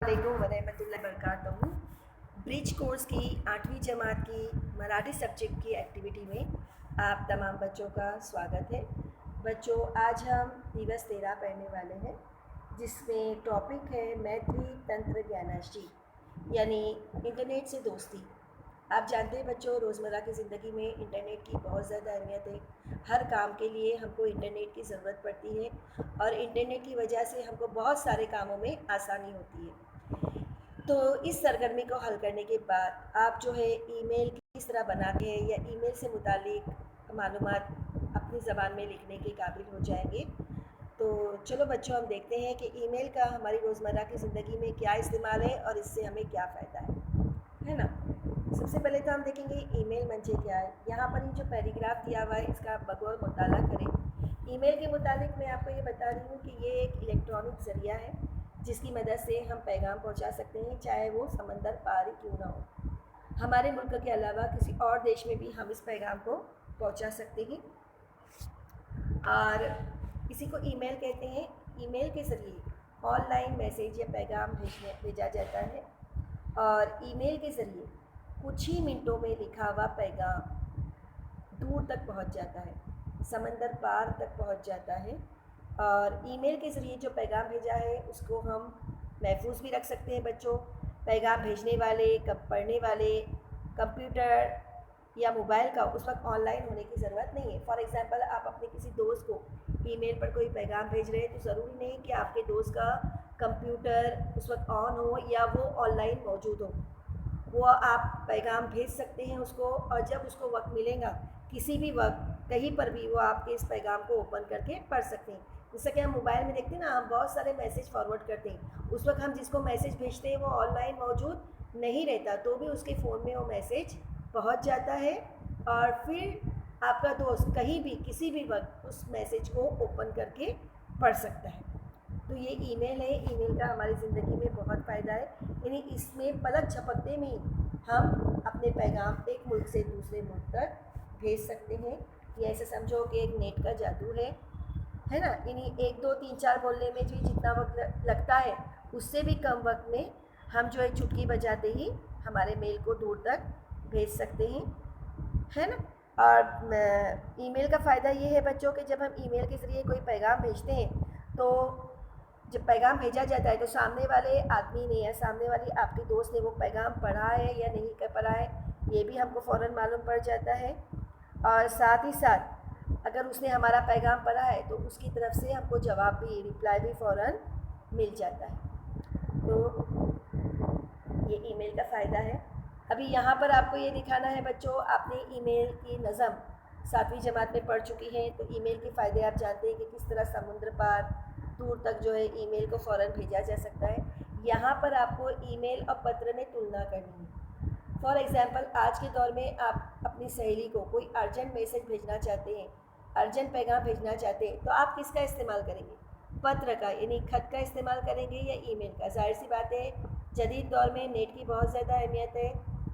वालेकुम वरहमतुल्लाहि वबरकातुहू। Bridge course की 8वीं जमात की मराठी सब्जेक्ट की एक्टिविटी में आप तमाम बच्चों का स्वागत है। बच्चों, आज हम दिवस 13 पढ़ने वाले हैं, जिसमें टॉपिक है मैत्री तंत्र ज्ञानाशी, यानी इंटरनेट से दोस्ती। आप जानते हैं बच्चों, रोज़मर्रा की ज़िंदगी में इंटरनेट की बहुत ज़्यादा अहमियत है। हर काम के लिए हमको इंटरनेट की ज़रूरत पड़ती है और इंटरनेट की वजह से हमको बहुत सारे कामों में आसानी होती है। तो इस सरगर्मी को हल करने के बाद आप जो है ईमेल किस तरह बनाते हैं या ईमेल से मुतालिक मालूमात अपनी ज़बान में लिखने के काबिल हो जाएंगे। तो चलो बच्चों, हम देखते हैं कि ईमेल का हमारी रोज़मर्रा की ज़िंदगी में क्या इस्तेमाल है और इससे हमें क्या फ़ायदा है ना। सबसे पहले तो हम देखेंगे ईमेल मंचे क्या है। यहाँ पर ये जो पैराग्राफ दिया हुआ है, इसका आप बगौर मुताला करें। ईमेल के मुतालिक मैं आपको ये बता रही हूँ कि ये एक इलेक्ट्रॉनिक ज़रिया है जिसकी मदद से हम पैगाम पहुंचा सकते हैं, चाहे वो समंदर पार ही क्यों ना हो। हमारे मुल्क के अलावा किसी और देश में भी हम इस पैगाम को पहुंचा सकते हैं। और इसी को ईमेल कहते हैं। ईमेल के ज़रिए ऑनलाइन मैसेज या पैगाम भेजा जाता है और ईमेल के ज़रिए कुछ ही मिनटों में लिखा हुआ पैगाम दूर तक पहुंच जाता है, समंदर पार तक पहुंच जाता है। और ईमेल के ज़रिए जो पैगाम भेजा है उसको हम महफूज भी रख सकते हैं बच्चों। पैगाम भेजने वाले, पढ़ने वाले कंप्यूटर या मोबाइल का उस वक्त ऑनलाइन होने की ज़रूरत नहीं है। फॉर एग्ज़ाम्पल, आप अपने किसी दोस्त को ईमेल पर कोई पैगाम भेज रहे हैं तो ज़रूरी नहीं कि आपके दोस्त का कंप्यूटर उस वक्त ऑन हो या वो ऑनलाइन मौजूद हो। वो आप पैगाम भेज सकते हैं उसको, और जब उसको वक्त मिलेगा किसी भी वक्त कहीं पर भी वो आपके इस पैगाम को ओपन करके पढ़ सकते हैं। जैसा कि हम मोबाइल में देखते हैं ना, हम बहुत सारे मैसेज फॉरवर्ड करते हैं। उस वक्त हम जिसको मैसेज भेजते हैं वो ऑनलाइन मौजूद नहीं रहता, तो भी उसके फ़ोन में वो मैसेज पहुंच जाता है और फिर आपका दोस्त कहीं भी किसी भी वक्त उस मैसेज को ओपन करके पढ़ सकता है। तो ये ईमेल है। ईमेल का हमारी ज़िंदगी में बहुत फ़ायदा है, यानी इसमें पलक झपकते में ही हम अपने पैगाम एक मुल्क से दूसरे मुल्क तक भेज सकते हैं। ये ऐसे समझो कि एक नेट का जादू है ना। इन्हीं 1 2 3 4 बोलने में भी जितना वक्त लगता है उससे भी कम वक्त में हम जो है चुटकी बजाते ही हमारे मेल को दूर तक भेज सकते हैं, है ना। और ईमेल का फ़ायदा ये है बच्चों कि जब हम ईमेल के ज़रिए कोई पैगाम भेजते हैं तो जब पैगाम भेजा जाता है तो सामने वाले आदमी ने या सामने वाली आपके दोस्त ने वो पैगाम पढ़ा है या नहीं कर पढ़ा है, ये भी हमको फ़ौरन मालूम पड़ जाता है। और साथ ही साथ अगर उसने हमारा पैगाम पढ़ा है तो उसकी तरफ से हमको जवाब भी, रिप्लाई भी फ़ौरन मिल जाता है। तो ये ईमेल का फ़ायदा है। अभी यहाँ पर आपको ये दिखाना है बच्चों, आपने ईमेल की नज़म 7वीं जमात में पढ़ चुकी हैं, तो ईमेल के फ़ायदे आप जानते हैं कि किस तरह समुद्र पार दूर तक जो है ईमेल को फ़ौरन भेजा जा सकता है। यहाँ पर आपको ईमेल और पत्र में तुलना करनी है। फॉर एग्ज़ाम्पल, आज के दौर में आप अपनी सहेली को कोई अर्जेंट मैसेज भेजना चाहते हैं, अर्जेंट पैगाम भेजना चाहते हैं, तो आप किसका इस्तेमाल करेंगे? पत्र का, यानी खत का इस्तेमाल करेंगे या ईमेल का? जाहिर सी बात है, जदीद दौर में नेट की बहुत ज़्यादा अहमियत है,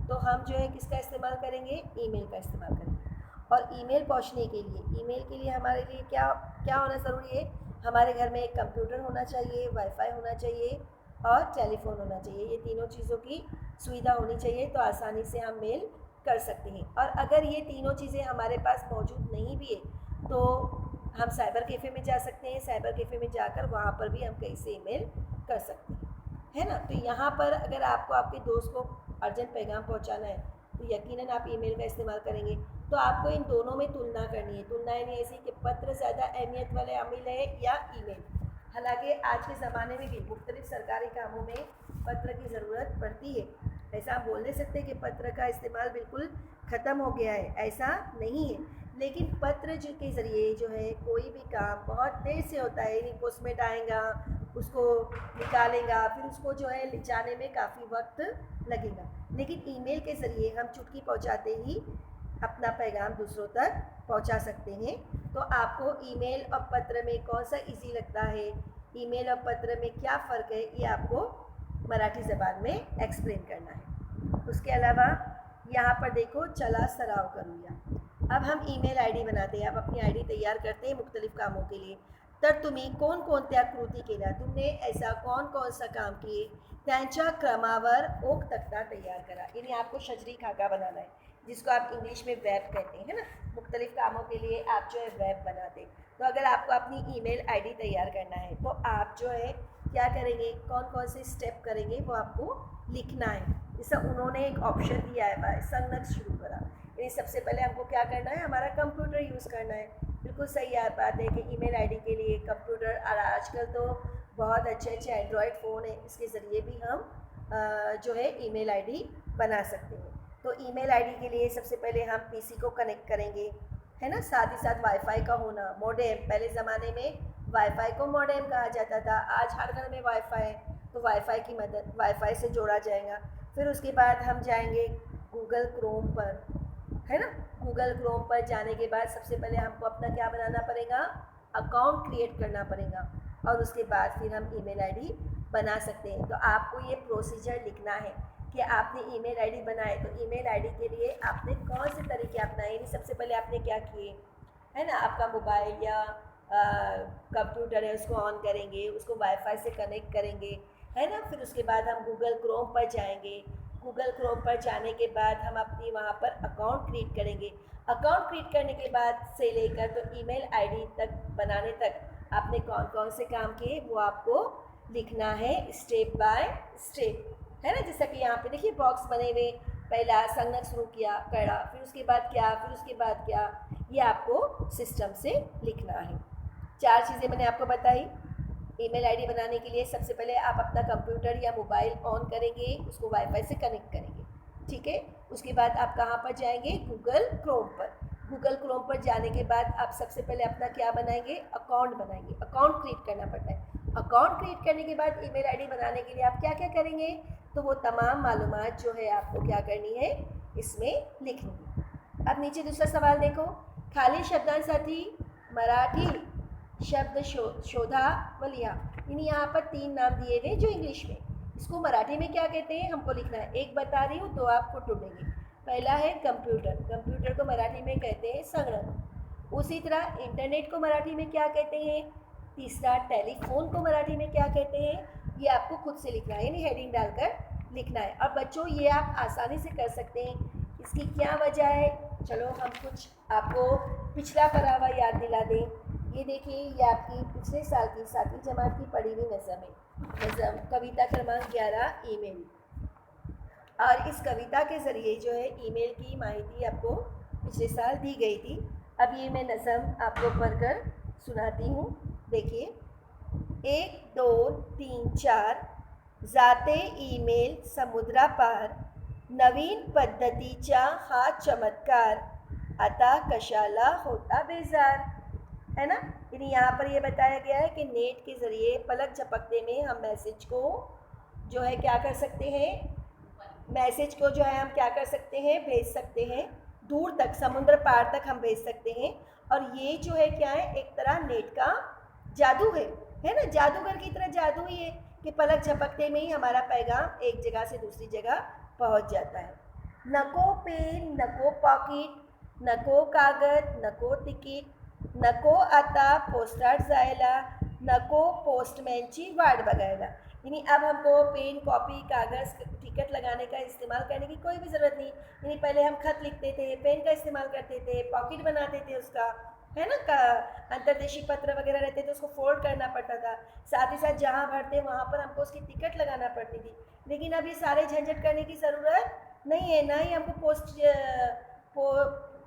तो हम जो है किसका इस्तेमाल करेंगे? ईमेल का इस्तेमाल करेंगे। और ईमेल पहुंचने के लिए, ईमेल के लिए हमारे लिए क्या क्या होना ज़रूरी है? हमारे घर में एक कंप्यूटर होना चाहिए, वाईफाई होना चाहिए और टेलीफोन होना चाहिए। ये तीनों चीज़ों की सुविधा होनी चाहिए, तो आसानी से हम मेल कर सकते हैं। और अगर ये तीनों चीज़ें हमारे पास मौजूद नहीं भी है तो हम साइबर कैफ़े में जा सकते हैं। साइबर कैफ़े में जाकर वहाँ पर भी हम कहीं से ईमेल कर सकते हैं, है ना। तो यहाँ पर अगर आपको आपके दोस्त को अर्जेंट पैगाम पहुँचाना है तो यकीनन आप ईमेल का इस्तेमाल करेंगे। तो आपको इन दोनों में तुलना करनी है। तुलना यानी ऐसी कि पत्र ज़्यादा अहमियत वाले अमिल है या ईमेल। हालांकि आज के ज़माने में भी मुख्तलिफ सरकारी कामों में पत्र की ज़रूरत पड़ती है। ऐसा आप बोल नहीं सकते कि पत्र का इस्तेमाल बिल्कुल ख़त्म हो गया है, ऐसा नहीं है। लेकिन पत्र के ज़रिए जो है कोई भी काम बहुत देर से होता है, यानी पोस्टमेट आएगा, उसको निकालेगा, फिर उसको जो है ले जाने में काफ़ी वक्त लगेगा। लेकिन ईमेल के ज़रिए हम चुटकी पहुंचाते ही अपना पैगाम दूसरों तक पहुंचा सकते हैं। तो आपको ईमेल और पत्र में कौन सा इजी लगता है, ईमेल और पत्र में क्या फ़र्क है, ये आपको मराठी ज़बान में एक्सप्लेन करना है। उसके अलावा यहाँ पर देखो, चला सराव करूँगा। अब हम ईमेल आईडी बनाते हैं, आप अपनी आईडी तैयार करते हैं मुख्तलिफ़ कामों के लिए। तर तुम्ही कोणकोणत्या कृती केल्या, तुमने ऐसा कौन कौन सा काम किए त्यांच्या क्रमावर ओक तख्ता तैयार करा, यानी आपको शजरी खाका बनाना है, जिसको आप इंग्लिश में वेब कहते हैं ना। मुख्तलिफ कामों के लिए आप जो है वेब बनाते हैं। तो अगर आपको अपनी ईमेल आईडी तैयार करना है तो आप जो है क्या करेंगे, कौन कौन से स्टेप करेंगे वो आपको लिखना है। जैसा उन्होंने एक ऑप्शन दिया है संगत शुरू करा, यानी सबसे पहले हमको क्या करना है, हमारा कंप्यूटर यूज़ करना है। बिल्कुल सही बात है कि ईमेल आईडी के लिए कंप्यूटर, और आजकल तो बहुत अच्छे अच्छे एंड्रॉयड फ़ोन है, इसके ज़रिए भी हम जो है ईमेल आईडी बना सकते हैं। तो ईमेल आईडी के लिए सबसे पहले हम पीसी को कनेक्ट करेंगे, है ना। साथ ही साथ वाईफाई का होना, मोडेम, पहले ज़माने में वाईफाई को मोडेम कहा जाता था, आज हर घर में वाईफाई है तो वाईफाई की मदद, वाईफाई से जोड़ा जाएगा। फिर उसके बाद हम जाएंगे गूगल क्रोम पर, है ना। गूगल क्रोम पर जाने के बाद सबसे पहले हमको अपना क्या बनाना पड़ेगा, अकाउंट क्रिएट करना पड़ेगा, और उसके बाद फिर हम ईमेल आईडी बना सकते हैं। तो आपको ये प्रोसीजर लिखना है कि आपने ईमेल आईडी बनाए, तो ईमेल आईडी के लिए आपने कौन से तरीके अपनाए, यानी सबसे पहले आपने क्या किए, है ना। आपका मोबाइल या कंप्यूटर है उसको ऑन करेंगे, उसको वाईफाई से कनेक्ट करेंगे, है ना। फिर उसके बाद हम गूगल क्रोम पर जाएंगे, गूगल क्रोम पर जाने के बाद हम अपनी वहाँ पर अकाउंट क्रिएट करेंगे। अकाउंट क्रिएट करने के बाद से लेकर तो ईमेल आईडी तक बनाने तक आपने कौन कौन से काम किए वो आपको लिखना है, स्टेप बाय स्टेप, है ना। जैसा कि यहाँ पे देखिए बॉक्स बने हुए, पहला संगणक शुरू किया करा, फिर उसके बाद क्या, फिर उसके बाद क्या, ये आपको सिस्टम से लिखना है। 4 चीज़ें मैंने आपको बताई। ईमेल आईडी बनाने के लिए सबसे पहले आप अपना कंप्यूटर या मोबाइल ऑन करेंगे, उसको वाईफाई से कनेक्ट करेंगे, ठीक है। उसके बाद आप कहाँ पर जाएंगे, गूगल क्रोम पर। गूगल क्रोम पर जाने के बाद आप सबसे पहले अपना क्या बनाएंगे, अकाउंट बनाएंगे। अकाउंट क्रिएट करना पड़ता है। अकाउंट क्रिएट करने के बाद ईमेल आईडी बनाने के लिए आप क्या क्या करेंगे, तो वो तमाम मालूमात जो है आपको क्या करनी है, इसमें लिखनी है। अब नीचे दूसरा सवाल देखो, खाली शब्दांसाठी मराठी शब्द शोधावलिया, यानी यहाँ पर 3 नाम दिए हुए जो इंग्लिश में, इसको मराठी में क्या कहते हैं हमको लिखना है। एक बता रही हूँ, 2 आपको ढूंढेंगे। पहला है कंप्यूटर, कंप्यूटर को मराठी में कहते हैं संगणक। उसी तरह इंटरनेट को मराठी में क्या कहते हैं। तीसरा टेलीफोन को मराठी में क्या कहते हैं, ये आपको खुद से लिखना है, यानी हेडिंग डालकर लिखना है। और बच्चों ये आप आसानी से कर सकते हैं, इसकी क्या वजह है, चलो हम कुछ आपको पिछला पढ़ा हुआ याद दिला दें। ये देखिए, ये आपकी पिछले साल की 7वीं जमात की पढ़ी हुई नज़म है, नज़म कविता क्रमांक 11 ईमेल। और इस कविता के ज़रिए जो है ईमेल की माहिती आपको पिछले साल दी गई थी। अब ये मैं नज़म आपको पढ़कर सुनाती हूँ। देखिए, 1 2 3 4 जाते ईमेल समुद्रापार, नवीन पद्धतीचा हा चमत्कार, आता कशाला होता बेजार, है ना। यानी यहाँ पर ये बताया गया है कि नेट के ज़रिए पलक झपकते में हम मैसेज को जो है क्या कर सकते हैं, मैसेज को जो है हम क्या कर सकते हैं, भेज सकते हैं, दूर तक, समुद्र पार तक हम भेज सकते हैं। और ये जो है क्या है, एक तरह नेट का जादू है ना। जादूगर की तरह जादू ही है कि पलक झपकते में ही हमारा पैगाम एक जगह से दूसरी जगह पहुंच जाता है। नको पेन, नको पॉकेट, नको कागद, नको तिकीट, नको आता पोस्टात जायला, नको पोस्टमॅनची वाट बघायला। यानी अब हमको पेन, कॉपी, कागज़, टिकट लगाने का इस्तेमाल करने की कोई भी ज़रूरत नहीं। यानी पहले हम खत लिखते थे, पेन का इस्तेमाल करते थे, पॉकेट बनाते थे उसका, है ना। का अंतर्देशीय पत्र वगैरह रहते थे, उसको फोल्ड करना पड़ता था। साथ ही साथ जहाँ भरते वहाँ पर हमको उसकी टिकट लगाना पड़ती थी। लेकिन अब ये सारे झंझट करने की ज़रूरत नहीं है, ना ही हमको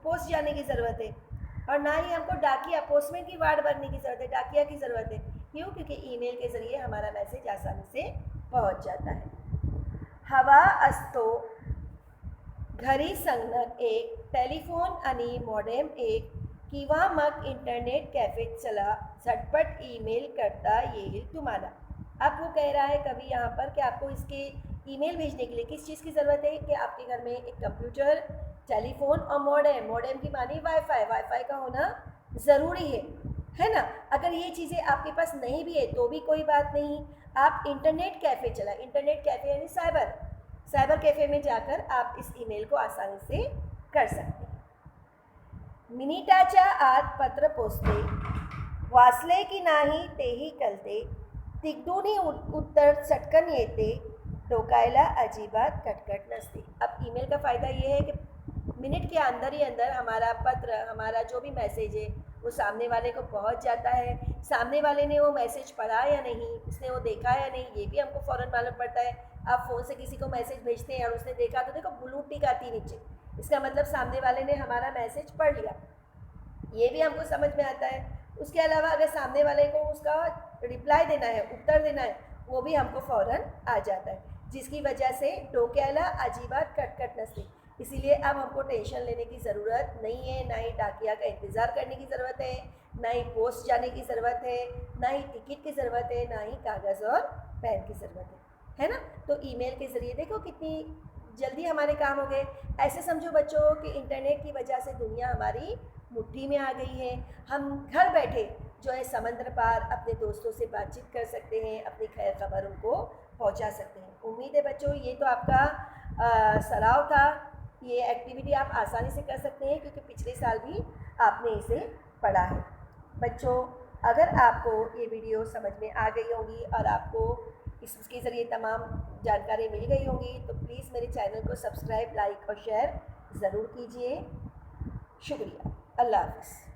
पोस्ट जाने की ज़रूरत है, और ना ही हमको डाकिया, पोस्टमैन की वाट भरने की ज़रूरत है, डाकिया की ज़रूरत है। क्यों? क्योंकि ईमेल के ज़रिए हमारा मैसेज आसानी से पहुंच जाता है। हवा असतो घरी संगणक एक, टेलिफोन आणि मॉडेम एक, किंवा मग इंटरनेट कॅफेत चला, झटपट ईमेल करता येईल तुम्हाला। अब वो कह रहा है कभी यहाँ पर कि आपको इसके ईमेल भेजने के लिए किस चीज़ की ज़रूरत है, कि आपके घर में एक कंप्यूटर, टेलीफोन और मॉडेम, मॉडेम की मानी वाईफाई, वाईफाई का होना ज़रूरी है ना। अगर ये चीज़ें आपके पास नहीं भी है तो भी कोई बात नहीं, आप इंटरनेट कैफ़े चला, इंटरनेट कैफ़े यानी साइबर कैफ़े में जाकर आप इस ईमेल को आसानी से कर सकते हैं। मिनिटाच्या आत पत्र पोचते, वाचले की नाही तेही कळते, तिकडूनही उत्तर चटकन येते, टोकायला अजीबात कटकट नस्ती। अब ईमेल का फ़ायदा ये है कि मिनट के अंदर ही अंदर हमारा पत्र, हमारा जो भी मैसेज है वो सामने वाले को पहुंच जाता है। सामने वाले ने वो मैसेज पढ़ा या नहीं, उसने वो देखा या नहीं, ये भी हमको फ़ौरन मालूम पड़ता है। आप फ़ोन से किसी को मैसेज भेजते हैं और उसने देखा तो देखो ब्लू टिक आती नीचे, इसका मतलब सामने वाले ने हमारा मैसेज पढ़ लिया, ये भी हमको समझ में आता है। उसके अलावा अगर सामने वाले को उसका रिप्लाई देना है, उत्तर देना है, वो भी हमको फ़ौरन आ जाता है, जिसकी वजह से टोक्याला अजीबात कटकट नस्ती। इसीलिए अब हमको टेंशन लेने की ज़रूरत नहीं है, ना ही डाकिया का इंतज़ार करने की ज़रूरत है, ना ही पोस्ट जाने की ज़रूरत है, ना ही टिकट की ज़रूरत है, ना ही कागज़ और पेन की ज़रूरत है ना। तो ईमेल के ज़रिए देखो कितनी जल्दी हमारे काम हो गए। ऐसे समझो बच्चों कि इंटरनेट की वजह से दुनिया हमारी मुट्ठी में आ गई है। हम घर बैठे जो है समंदर पार अपने दोस्तों से बातचीत कर सकते हैं, अपनी खैर खबर उनको पहुंचा सकते हैं। उम्मीद है बच्चों ये तो आपका सराव था, ये एक्टिविटी आप आसानी से कर सकते हैं क्योंकि पिछले साल भी आपने इसे पढ़ा है। बच्चों अगर आपको ये वीडियो समझ में आ गई होगी और आपको इसके ज़रिए तमाम जानकारी मिल गई होंगी तो प्लीज़ मेरे चैनल को सब्सक्राइब, लाइक और शेयर ज़रूर कीजिए। शुक्रिया। अल्लाह हाफ़िज़।